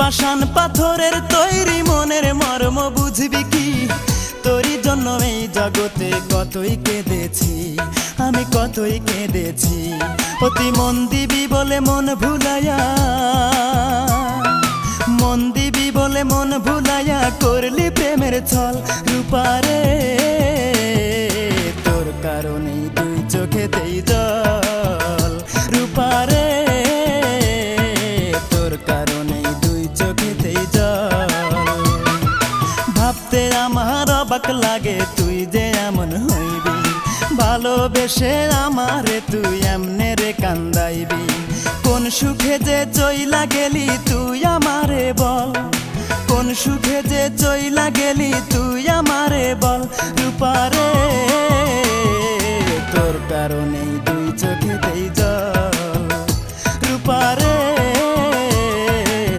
পাষাণ পাথরের তৈরি মনের মর্ম বুঝবি কি? তোরই জন্য এই জগতে কতই কেঁদেছি, আমি কতই কেঁদেছি। অতি মন দিবি বলে মন ভুলাইয়া, মন দিবি বলে মন ভুলাইয়া করলি প্রেমের ছল। রূপারে তোর কারণেই দুই চোখেতেই জল। রূপারে তোর কারণেই দুই চোখেতেই জল। ভাবতে আমার অবাক লাগে তুই যে এমন হইবি, ভালোবেসে আমারে তুই এমনে রে কান্দাইবি। কোন সুখে যে চইলা গেলি তুই আমারে বল, কোন সুখে যে চইলা গেলি তুই আমারে বল। রূপারে তোর কারণেই দুই